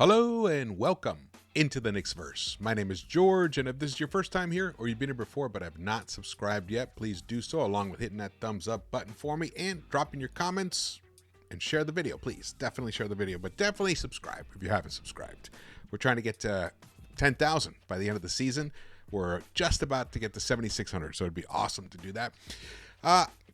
Hello and welcome into the Knicks-Verse. My name is George, and if this is your first time here or you've been here before but have not subscribed yet, please do so, along with hitting that thumbs up button for me and dropping your comments and share the video. Please definitely share the video, but definitely subscribe if you haven't subscribed. We're trying to get to 10,000 by the end of the season. We're just about to get to 7,600, so it'd be awesome to do that.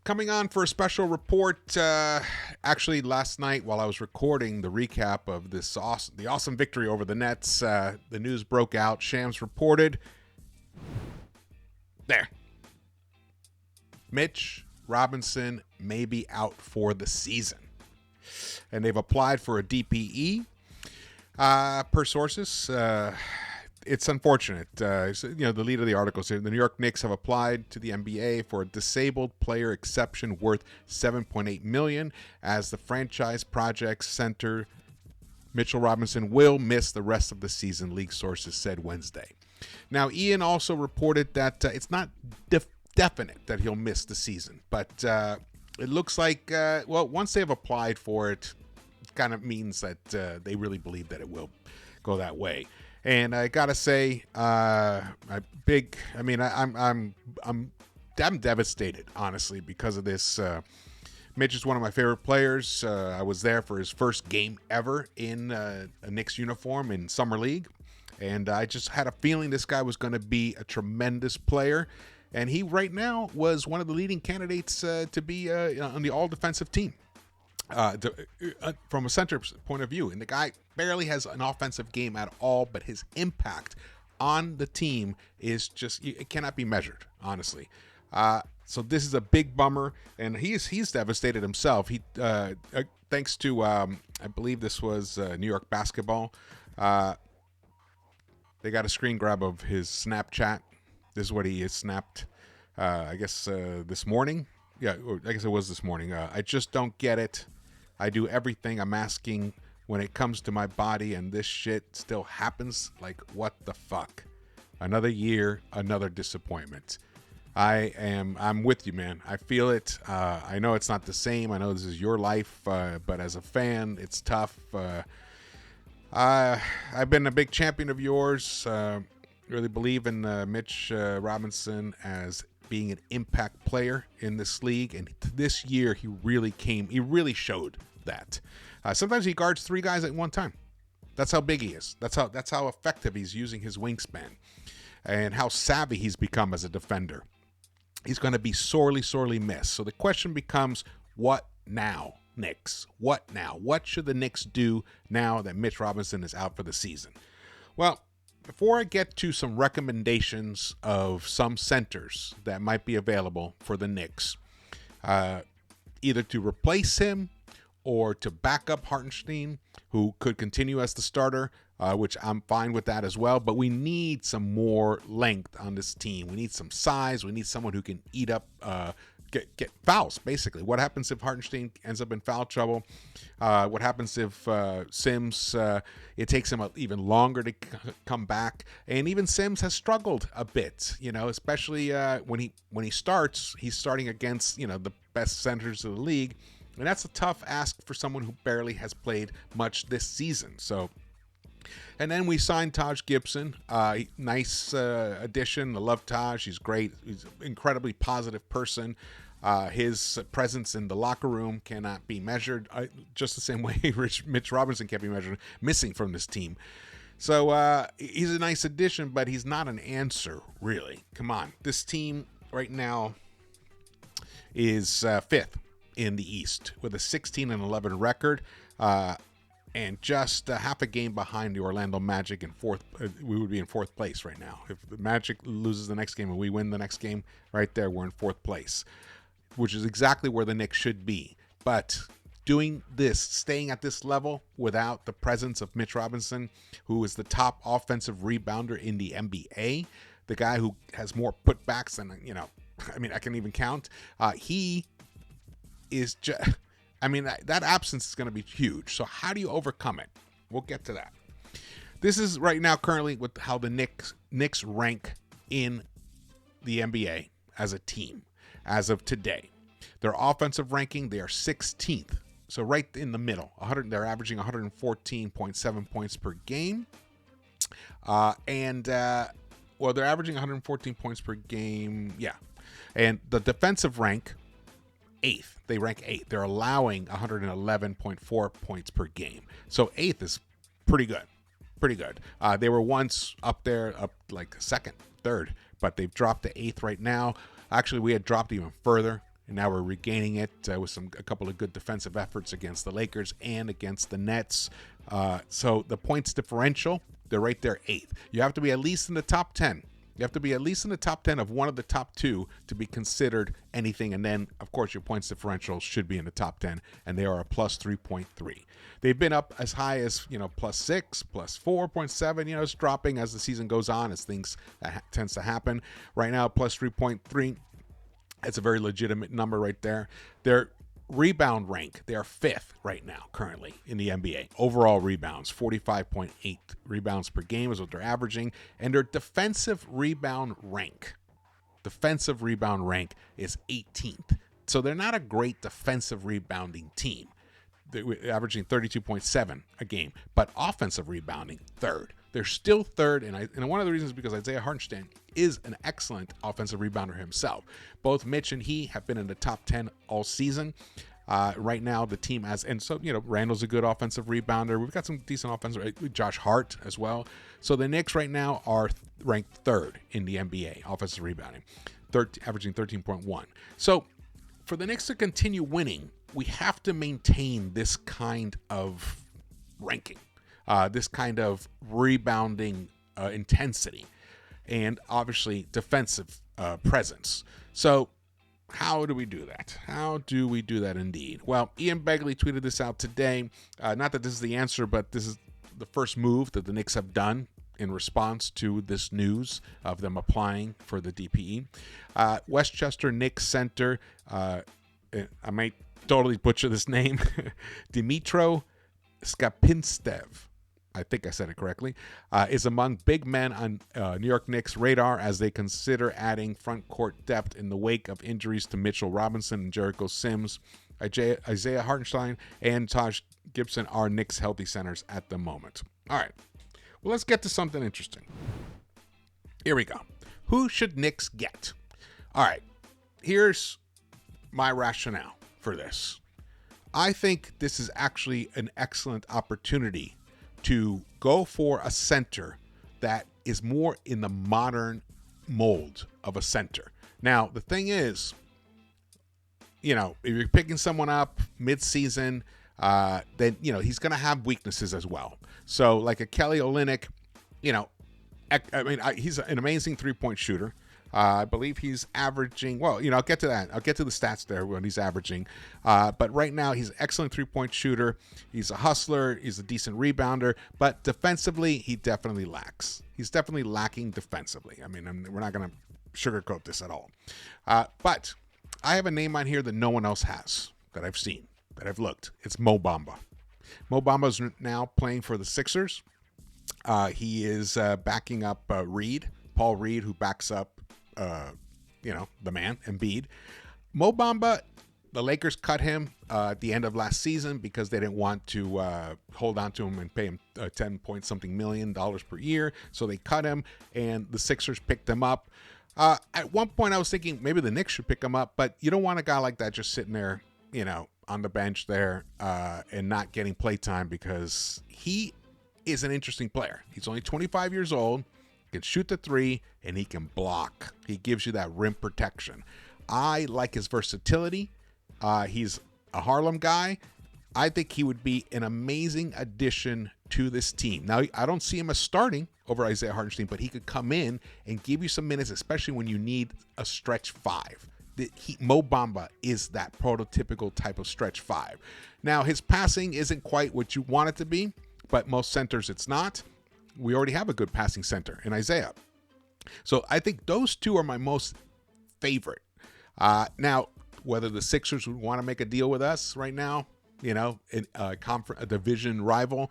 Coming on for a special report, actually last night while I was recording the recap of the awesome victory over the Nets, the news broke out. Shams reported, Mitch Robinson may be out for the season. And they've applied for a DPE, per sources. It's unfortunate. The lead of the article said the New York Knicks have applied to the NBA for a disabled player exception worth $7.8 million as the franchise project center Mitchell Robinson will miss the rest of the season, league sources said Wednesday. Now, Ian also reported that it's not definite that he'll miss the season, but it looks like, once they've applied for it, it kind of means that they really believe that it will go that way. And I gotta say, I'm devastated, honestly, because of this. Mitch is one of my favorite players. I was there for his first game ever in a Knicks uniform in Summer League, and I just had a feeling this guy was going to be a tremendous player. And he, right now, was one of the leading candidates to be on the all-defensive team. From a center's point of view, and the guy barely has an offensive game at all, but his impact on the team is just, it cannot be measured, honestly. So this is a big bummer, and he's devastated himself. He thanks to I believe this was New York Basketball, they got a screen grab of his Snapchat. This is what he has snapped, I guess this morning. Yeah, I guess it was this morning. I just don't get it. I do everything I'm asking when it comes to my body, and this shit still happens. Like, what the fuck? Another year, another disappointment. I'm with you, man. I feel it. I know it's not the same. I know this is your life, but as a fan, it's tough. I've been a big champion of yours. Really believe in Mitch Robinson as being an impact player in this league, and this year he really showed that. Sometimes he guards three guys at one time. That's how big he is. That's how effective he's using his wingspan, and how savvy he's become as a defender. He's going to be sorely missed. So the question becomes, what now, Knicks? What now? What should the Knicks do now that Mitch Robinson is out for the season? Well, before I get to some recommendations of some centers that might be available for the Knicks, either to replace him or to back up Hartenstein, who could continue as the starter, which I'm fine with that as well. But we need some more length on this team. We need some size. We need someone who can eat up, get fouls, basically. What happens if Hartenstein ends up in foul trouble? What happens if Sims, it takes him even longer to come back? And even Sims has struggled a bit, especially when he starts, he's starting against, the best centers of the league. And that's a tough ask for someone who barely has played much this season. So, and then we signed Taj Gibson. Nice addition. I love Taj. He's great. He's an incredibly positive person. His presence in the locker room cannot be measured, just the same way Mitch Robinson can't be measured, missing from this team. So he's a nice addition, but he's not an answer, really. Come on. This team right now is fifth in the East with a 16-11 record. And just half a game behind the Orlando Magic in fourth. We would be in fourth place right now. If the Magic loses the next game and we win the next game, right there, we're in fourth place, which is exactly where the Knicks should be. But doing this, staying at this level without the presence of Mitch Robinson, who is the top offensive rebounder in the NBA, the guy who has more putbacks than, I can even count. He is just... that absence is going to be huge. So how do you overcome it? We'll get to that. This is right now currently with how the Knicks rank in the NBA as a team as of today. Their offensive ranking, they are 16th So right in the middle. They're averaging 114.7 points per game. Well, they're averaging 114 points per game. Yeah. And the defensive rank, 8th. They rank 8th. They're allowing 111.4 points per game. So 8th is pretty good. Pretty good. They were once up there, up like 2nd, 3rd, but they've dropped to 8th right now. Actually, we had dropped even further, and now we're regaining it with a couple of good defensive efforts against the Lakers and against the Nets. So the points differential, they're right there 8th. You have to be at least in the top 10. You have to be at least in the top 10 of one of the top 2 to be considered anything. And then, of course, your points differential should be in the top 10, and they are a plus 3.3. They've been up as high as, plus 6, plus 4.7. It's dropping as the season goes on, as things tends to happen. Right now, plus 3.3. That's a very legitimate number right there. Their rebound rank, they are 5th right now currently in the NBA. Overall rebounds, 45.8 rebounds per game is what they're averaging. And their defensive rebound rank is 18th. So they're not a great defensive rebounding team. They're averaging 32.7 a game, but offensive rebounding, 3rd. They're still 3rd, and one of the reasons is because Isaiah Hartenstein is an excellent offensive rebounder himself. Both Mitch and he have been in the top 10 all season. Right now, the team has, and so, Randall's a good offensive rebounder. We've got some decent offensive, Josh Hart as well. So the Knicks right now are ranked 3rd in the NBA, offensive rebounding, averaging 13.1. So for the Knicks to continue winning, we have to maintain this kind of ranking, this kind of rebounding intensity, and obviously defensive presence. So how do we do that? How do we do that indeed? Well, Ian Begley tweeted this out today. Not that this is the answer, but this is the first move that the Knicks have done in response to this news of them applying for the DPE. Westchester Knicks center, I might totally butcher this name, Dimitro Skapinstev, I think I said it correctly, is among big men on New York Knicks' radar as they consider adding front court depth in the wake of injuries to Mitchell Robinson and Jericho Sims. Isaiah Hartenstein and Taj Gibson are Knicks' healthy centers at the moment. All right, well, let's get to something interesting. Here we go. Who should Knicks get? All right, here's my rationale for this. I think this is actually an excellent opportunity to go for a center that is more in the modern mold of a center. Now, the thing is, if you're picking someone up mid-season, then, he's going to have weaknesses as well. So like a Kelly Olynyk, he's an amazing three-point shooter. I believe he's averaging, I'll get to that. I'll get to the stats there when he's averaging. But right now, he's an excellent three-point shooter. He's a hustler. He's a decent rebounder. But defensively, he definitely lacks. He's definitely lacking defensively. We're not going to sugarcoat this at all. But I have a name on here that no one else has, that I've seen, that I've looked. It's Mo Bamba. Mo Bamba's now playing for the Sixers. He is backing up Paul Reed, who backs up the man, Embiid. Mo Bamba, the Lakers cut him at the end of last season because they didn't want to hold on to him and pay him $10-point-something million per year. So they cut him, and the Sixers picked him up. At one point, I was thinking maybe the Knicks should pick him up, but you don't want a guy like that just sitting there, on the bench there and not getting playtime, because he is an interesting player. He's only 25 years old. Can shoot the three, and he can block. He gives you that rim protection. I like his versatility. He's a Harlem guy. I think he would be an amazing addition to this team. Now, I don't see him as starting over Isaiah Hartenstein, but he could come in and give you some minutes, especially when you need a stretch five. Mo Bamba is that prototypical type of stretch five. Now, his passing isn't quite what you want it to be, but most centers it's not. We already have a good passing center in Isaiah. So I think those two are my most favorite. Now, whether the Sixers would want to make a deal with us right now, in a division rival,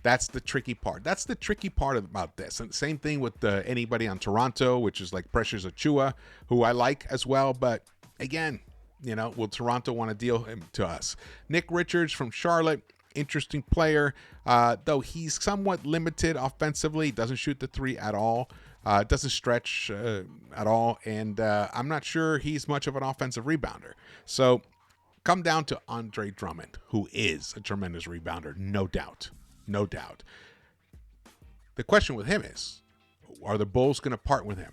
that's the tricky part. That's the tricky part about this. And same thing with anybody on Toronto, which is like Precious Achua, who I like as well. But again, Will Toronto want to deal him to us? Nick Richards from Charlotte, interesting player, though he's somewhat limited offensively. Doesn't shoot the three at all. Doesn't stretch at all. And I'm not sure he's much of an offensive rebounder. So come down to Andre Drummond, who is a tremendous rebounder, no doubt. No doubt. The question with him is, are the Bulls going to part with him?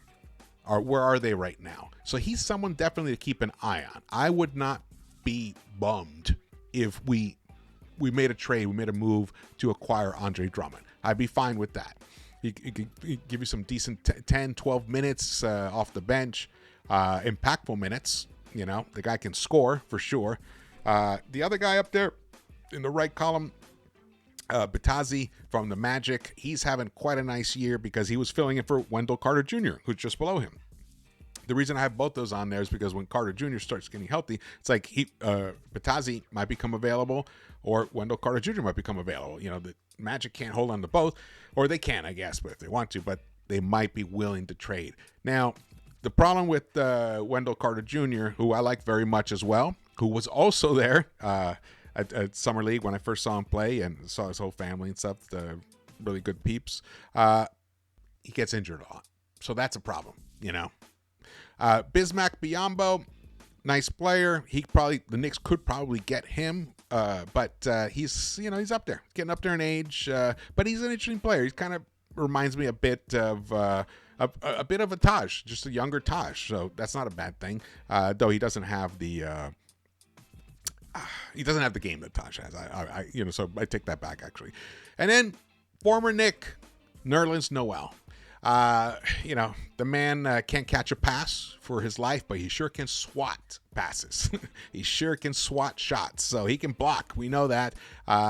Or where are they right now? So he's someone definitely to keep an eye on. I would not be bummed if we made a trade, we made a move to acquire Andre Drummond. I'd be fine with that. He could give you some decent 10, 12 minutes off the bench, impactful minutes. The guy can score for sure. The other guy up there in the right column, Batazi from the Magic, he's having quite a nice year because he was filling in for Wendell Carter Jr., who's just below him. The reason I have both those on there is because when Carter Jr. starts getting healthy, it's like Batazi might become available or Wendell Carter Jr. might become available. The Magic can't hold on to both, or they can, I guess, but if they want to, but they might be willing to trade. Now, the problem with Wendell Carter Jr., who I like very much as well, who was also there at Summer League when I first saw him play and saw his whole family and stuff, the really good peeps, he gets injured a lot. So that's a problem, Bismack Biyombo, nice player. The Knicks could probably get him, but he's up there, getting up there in age, but he's an interesting player. He kind of reminds me a bit of a bit of a Taj, just a younger Taj. So that's not a bad thing, though he doesn't have the game that Taj has. So I take that back actually. And then former Knick, Nerlens Noel. The man can't catch a pass for his life, but he sure can swat passes. He sure can swat shots. So he can block. We know that.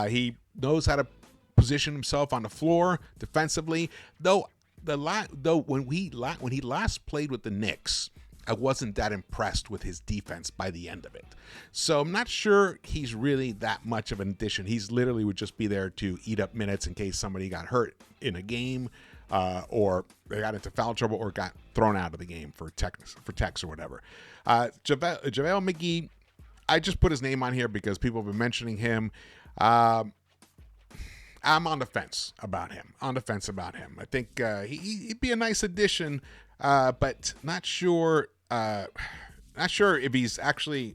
He knows how to position himself on the floor defensively. Though when he last played with the Knicks, I wasn't that impressed with his defense by the end of it. So I'm not sure he's really that much of an addition. He's literally would just be there to eat up minutes in case somebody got hurt in a game, or they got into foul trouble or got thrown out of the game for techs or whatever. JaVale McGee, I just put his name on here because people have been mentioning him. I'm on the fence about him. I think he'd be a nice addition, but not sure if he's actually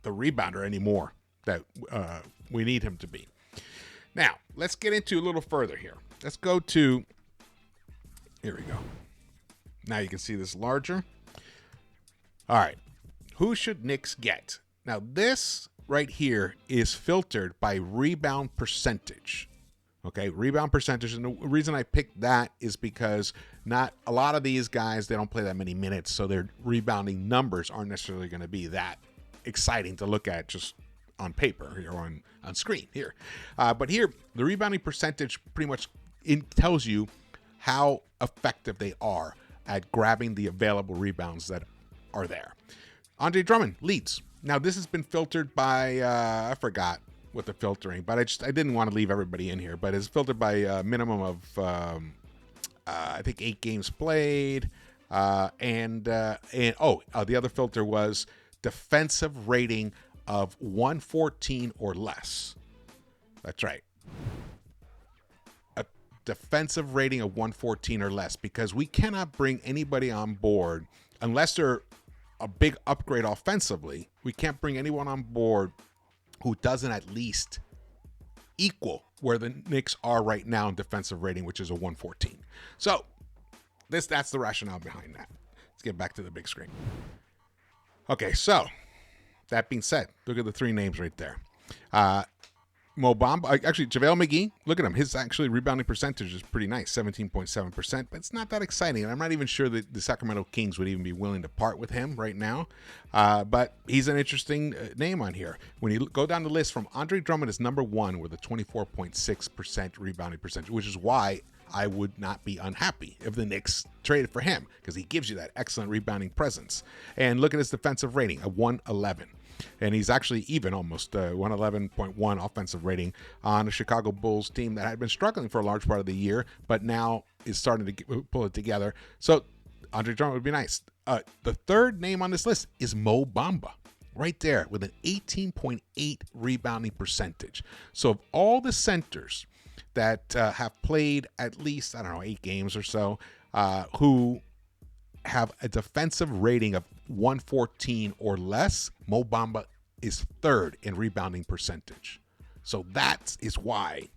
the rebounder anymore that we need him to be. Now, let's get into a little further here. Let's go to, here we go. Now you can see this larger. All right. Who should Knicks get? Now, this right here is filtered by rebound percentage. Okay, rebound percentage. And the reason I picked that is because not a lot of these guys, they don't play that many minutes, so their rebounding numbers aren't necessarily going to be that exciting to look at just on paper or on screen here. But here, the rebounding percentage pretty much tells you how effective they are at grabbing the available rebounds that are there. Andre Drummond leads. Now, this has been filtered by, I forgot what the filtering, but I didn't want to leave everybody in here, but it's filtered by a minimum of I think 8 games played, and the other filter was defensive rating of 114 or less. That's right, a defensive rating of 114 or less, because we cannot bring anybody on board unless they're a big upgrade offensively. We can't bring anyone on board who doesn't at least equal where the Knicks are right now in defensive rating, which is a 114. So that's the rationale behind that. Let's get back to the big screen. Okay, so that being said, look at the 3 names right there. Mo Bamba, actually JaVale McGee, look at him. His actually rebounding percentage is pretty nice, 17.7%, but it's not that exciting. And I'm not even sure that the Sacramento Kings would even be willing to part with him right now. But he's an interesting name on here. When you go down the list, from Andre Drummond is number 1 with a 24.6% rebounding percentage, which is why I would not be unhappy if the Knicks traded for him, because he gives you that excellent rebounding presence. And look at his defensive rating, a 111. And he's actually even almost 111.1 offensive rating on a Chicago Bulls team that had been struggling for a large part of the year, but now is starting to pull it together. So Andre Drummond would be nice. The third name on this list is Mo Bamba. right there with an 18.8 rebounding percentage. So of all the centers that have played at least, I don't know, 8 games or so, who have a defensive rating of 114 or less, Mo Bamba is third in rebounding percentage. So that is why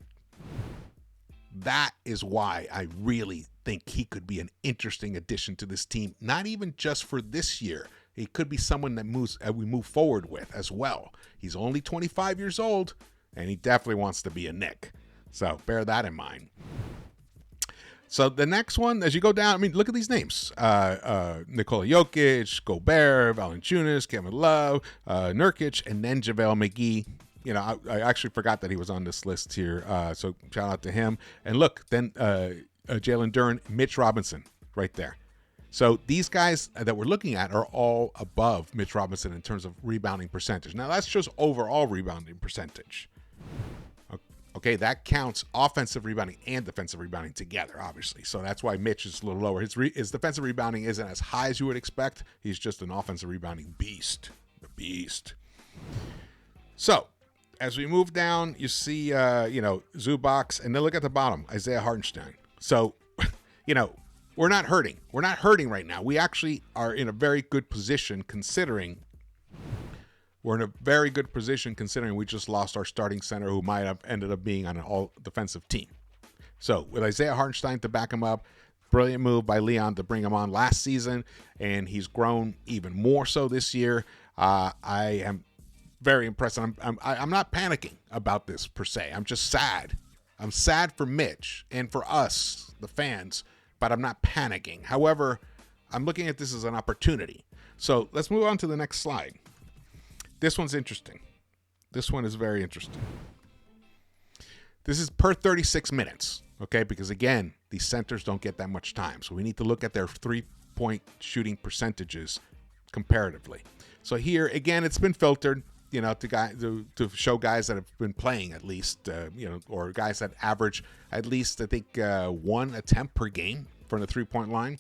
I really think he could be an interesting addition to this team. Not even just for this year. He could be someone that we move forward with as well. He's only 25 years old, and he definitely wants to be a Knick. So bear that in mind. So the next one, as you go down, I mean, look at these names. Nikola Jokic, Gobert, Valanciunas, Kevin Love, Nurkic, and then JaVale McGee. You know, I actually forgot that he was on this list here. So shout out to him. And look, then Jalen Duren, Mitch Robinson right there. So these guys that we're looking at are all above Mitch Robinson in terms of rebounding percentage. Now, that's just overall rebounding percentage. Okay, that counts offensive rebounding and defensive rebounding together, obviously. So that's why Mitch is a little lower. His defensive rebounding isn't as high as you would expect. He's just an offensive rebounding beast. The beast. So as we move down, you see, Zubac, and then look at the bottom, Isaiah Hartenstein. So, we're not hurting. We're not hurting right now. We actually are in a very good position considering we just lost our starting center who might have ended up being on an all-defensive team. So with Isaiah Hartenstein to back him up, brilliant move by Leon to bring him on last season, and he's grown even more so this year. I am very impressed. I'm not panicking about this per se. I'm just sad. I'm sad for Mitch and for us, the fans, but I'm not panicking. However, I'm looking at this as an opportunity. So let's move on to the next slide. This one's interesting. This one is very interesting. This is per 36 minutes, okay? Because, again, these centers don't get that much time. So we need to look at their three-point shooting percentages comparatively. So here, again, it's been filtered, to show guys that have been playing at least, or guys that average at least, I think, one attempt per game from the three-point line.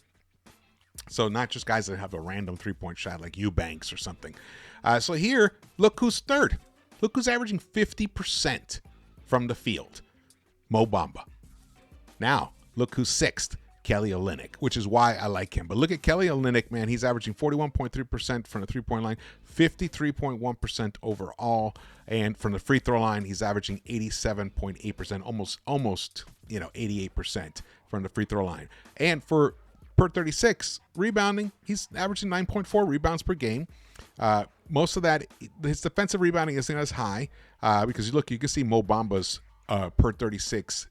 So not just guys that have a random three-point shot like Eubanks or something. So here, look who's third. Look who's averaging 50% from the field. Mo Bamba. Now, look who's sixth. Kelly Olynyk, which is why I like him. But look at Kelly Olynyk, man. He's averaging 41.3% from the three-point line, 53.1% overall. And from the free throw line, he's averaging 87.8%, almost 88% from the free throw line. And for per 36 rebounding, he's averaging 9.4 rebounds per game. Most of that, his defensive rebounding isn't as high because you can see Mo Bamba's per 36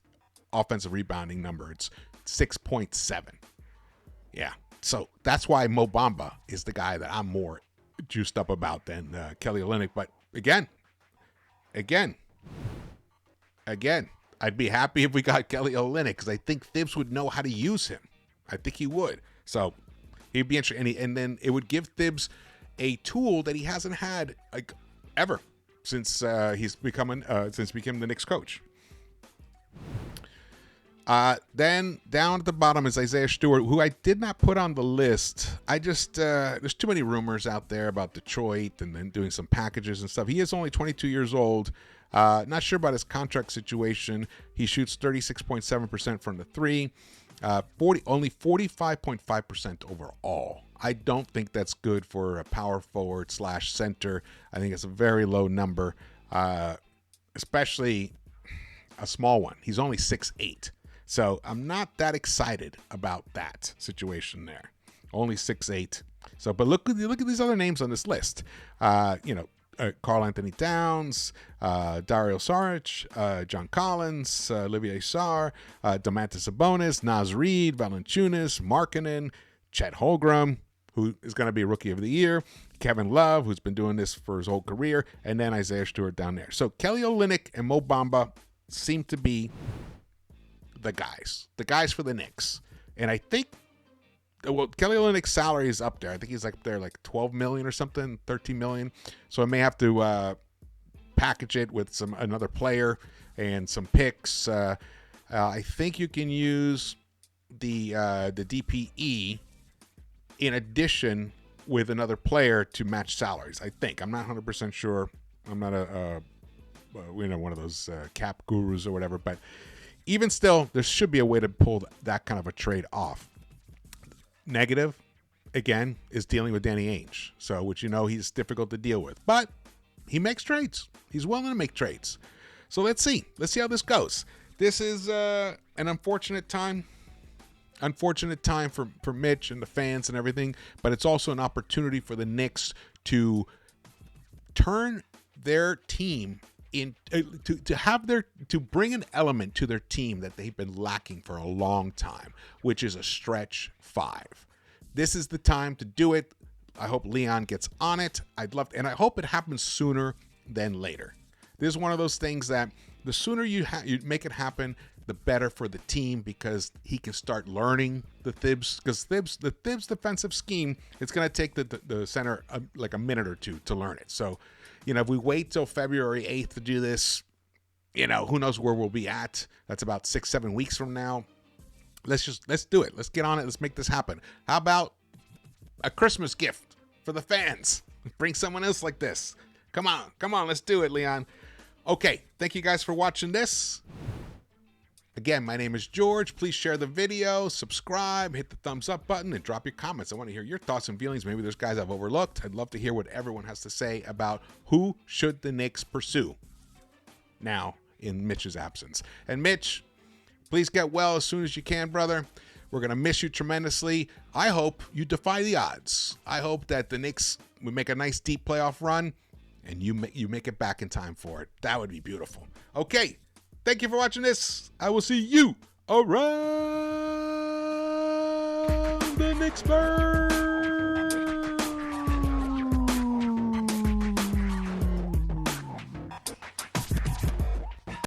offensive rebounding number. It's 6.7. Yeah, so that's why Mo Bamba is the guy that I'm more juiced up about than Kelly Olynyk. But again, I'd be happy if we got Kelly Olynyk because I think Thibs would know how to use him. I think he would. So he'd be interesting, and then it would give Thibs a tool that he hasn't had like ever since he became the Knicks coach. Then down at the bottom is Isaiah Stewart, who I did not put on the list. I just there's too many rumors out there about Detroit and then doing some packages and stuff. He is only 22 years old. Not sure about his contract situation. He shoots 36.7% from the three. Only 45.5% overall. I don't think that's good for a power forward / center. I think it's a very low number, especially a small one. He's only 6'8". So I'm not that excited about that situation there. Only 6'8". So, but look at these other names on this list. Karl Anthony Towns, Dario Saric, John Collins, Olivier Sarr, Domantas Sabonis, Naz Reid, Valanciunas, Markkanen, Chet Holmgren, who is going to be Rookie of the Year, Kevin Love, who's been doing this for his whole career, and then Isaiah Stewart down there. So Kelly Olynyk and Mo Bamba seem to be the guys for the Knicks. And I think, Kelly Olynyk's salary is up there. I think he's up there like $12 million or something, $13 million. So I may have to package it with another player and some picks. I think you can use the DPE in addition with another player to match salaries. I think. I'm not 100% sure. I'm not one of those cap gurus or whatever, but even still, there should be a way to pull that kind of a trade off. Negative, again, is dealing with Danny Ainge. So, which he's difficult to deal with. But he makes trades. He's willing to make trades. So let's see. Let's see how this goes. This is an unfortunate time. Unfortunate time for Mitch and the fans and everything. But it's also an opportunity for the Knicks to turn their team to bring an element to their team that they've been lacking for a long time, which is a stretch five. This is the time to do it. I hope Leon gets on it. And I hope it happens sooner than later. This is one of those things that the sooner you make it happen, the better for the team, because he can start learning the Thibs. Because the Thibs defensive scheme, it's going to take the center like a minute or two to learn it. So, if we wait till February 8th to do this, who knows where we'll be at. That's about 6-7 weeks from now. Let's do it. Let's get on it. Let's make this happen. How about a Christmas gift for the fans? Bring someone else like this. Come on. Let's do it, Leon. Okay. Thank you guys for watching this. Again, my name is George. Please share the video, subscribe, hit the thumbs up button, and drop your comments. I want to hear your thoughts and feelings. Maybe there's guys I've overlooked. I'd love to hear what everyone has to say about who should the Knicks pursue now in Mitch's absence. And Mitch, please get well as soon as you can, brother. We're going to miss you tremendously. I hope you defy the odds. I hope that the Knicks will make a nice deep playoff run and you make it back in time for it. That would be beautiful. Okay. Thank you for watching this. I will see you around the Knicks-Verse.